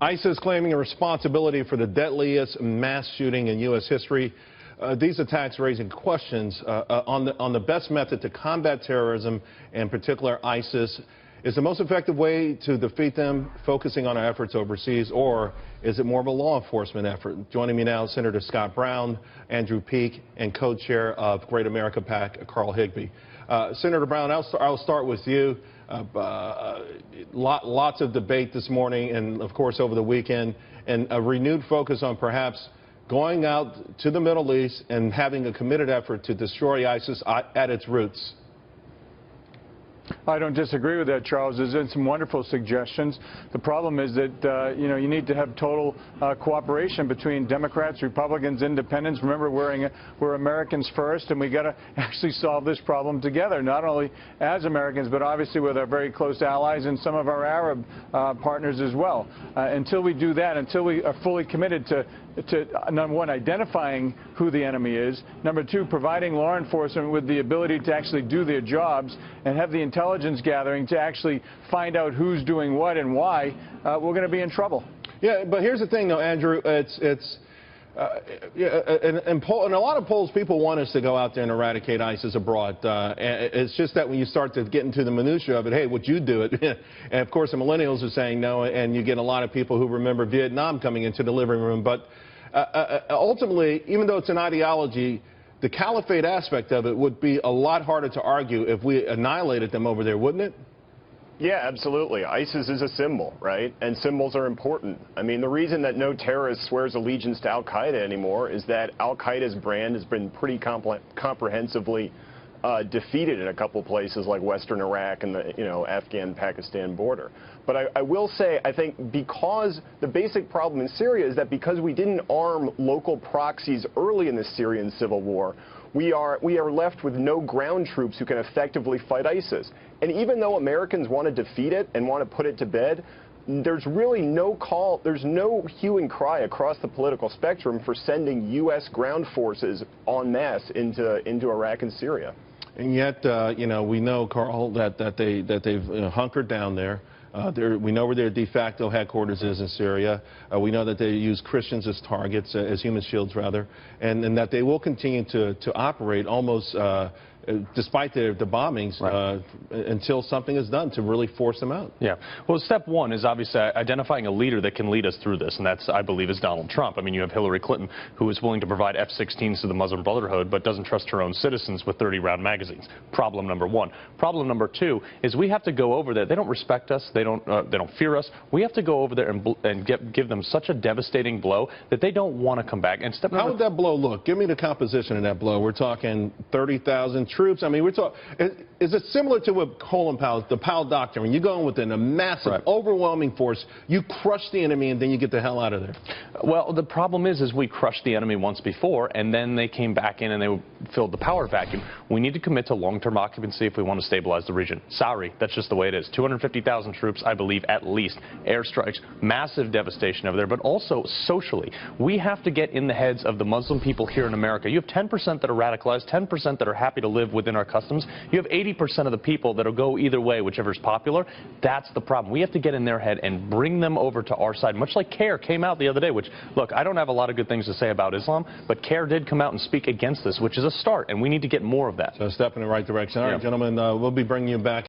ISIS claiming a responsibility for the deadliest mass shooting in U.S. history. These attacks raising questions on the best method to combat terrorism, in particular ISIS. Is the most effective way to defeat them focusing on our efforts overseas, or is it more of a law enforcement effort? Joining me now, Senator Scott Brown, Andrew Peek, and co-chair of Great America PAC, Carl Higbie. Senator Brown, I'll start with you. Lots of debate this morning and, of course, over the weekend, and a renewed focus on perhaps going out to the Middle East and having a committed effort to destroy ISIS at its roots. I don't disagree with that, Charles. There's been some wonderful suggestions. The problem is that, you need to have total cooperation between Democrats, Republicans, Independents. Remember, we're Americans first, and we got to actually solve this problem together, not only as Americans, but obviously with our very close allies and some of our Arab partners as well. Until we do that, until we are fully committed to number one, identifying who the enemy is, number two, providing law enforcement with the ability to actually do their jobs and have the intelligence gathering to actually find out who's doing what and why, we're going to be in trouble. Yeah, but here's the thing, though, Andrew. In a lot of polls, people want us to go out there and eradicate ISIS abroad. It's just that when you start to get into the minutia of it, hey, would you do it? And, of course, the millennials are saying no, and you get a lot of people who remember Vietnam coming into the living room. But ultimately, even though it's an ideology, the caliphate aspect of it would be a lot harder to argue if we annihilated them over there, wouldn't it? Yeah, absolutely. ISIS is a symbol, right? And symbols are important. I mean, the reason that no terrorist swears allegiance to al-Qaeda anymore is that al-Qaeda's brand has been pretty comprehensively defeated in a couple places like western Iraq and the Afghan-Pakistan border. But I will say, I think because the basic problem in Syria is that because we didn't arm local proxies early in the Syrian civil war, we are left with no ground troops who can effectively fight ISIS. And even though Americans want to defeat it and want to put it to bed, there's really no call, there's no hue and cry across the political spectrum for sending U.S. ground forces en masse into Iraq and Syria. And yet, we know, Carl, that they've hunkered down there. We know where their de facto headquarters is in Syria. We know that they use Christians as targets, as human shields, rather, and that they will continue to operate almost despite the bombings, right, until something is done to really force them out. Yeah. Well, step one is obviously identifying a leader that can lead us through this, and that's, I believe, is Donald Trump. I mean, you have Hillary Clinton, who is willing to provide F-16s to the Muslim Brotherhood, but doesn't trust her own citizens with 30-round magazines. Problem number one. Problem number two is we have to go over there. They don't respect us. They don't fear us. We have to go over there and give them such a devastating blow that they don't want to come back. And how would that blow look? Give me the composition of that blow. We're talking 30,000 troops. I mean, we're talking. Is it similar to what Colin Powell, the Powell Doctrine? When you go in with a massive, right, overwhelming force, you crush the enemy, and then you get the hell out of there. Well, the problem is we crushed the enemy once before, and then they came back in and they filled the power vacuum. We need to commit to long-term occupancy if we want to stabilize the region. Sorry, that's just the way it is. 250,000 troops, I believe, at least. Airstrikes, massive devastation over there, but also socially. We have to get in the heads of the Muslim people here in America. You have 10% that are radicalized, 10% that are happy to live within our customs. You have 80% of the people that will go either way, whichever's popular. That's the problem. We have to get in their head and bring them over to our side, much like CARE came out the other day, which, look, I don't have a lot of good things to say about Islam, but CARE did come out and speak against this, which is a start, and we need to get more of that. So a step in the right direction. All right, gentlemen, we'll be bringing you back.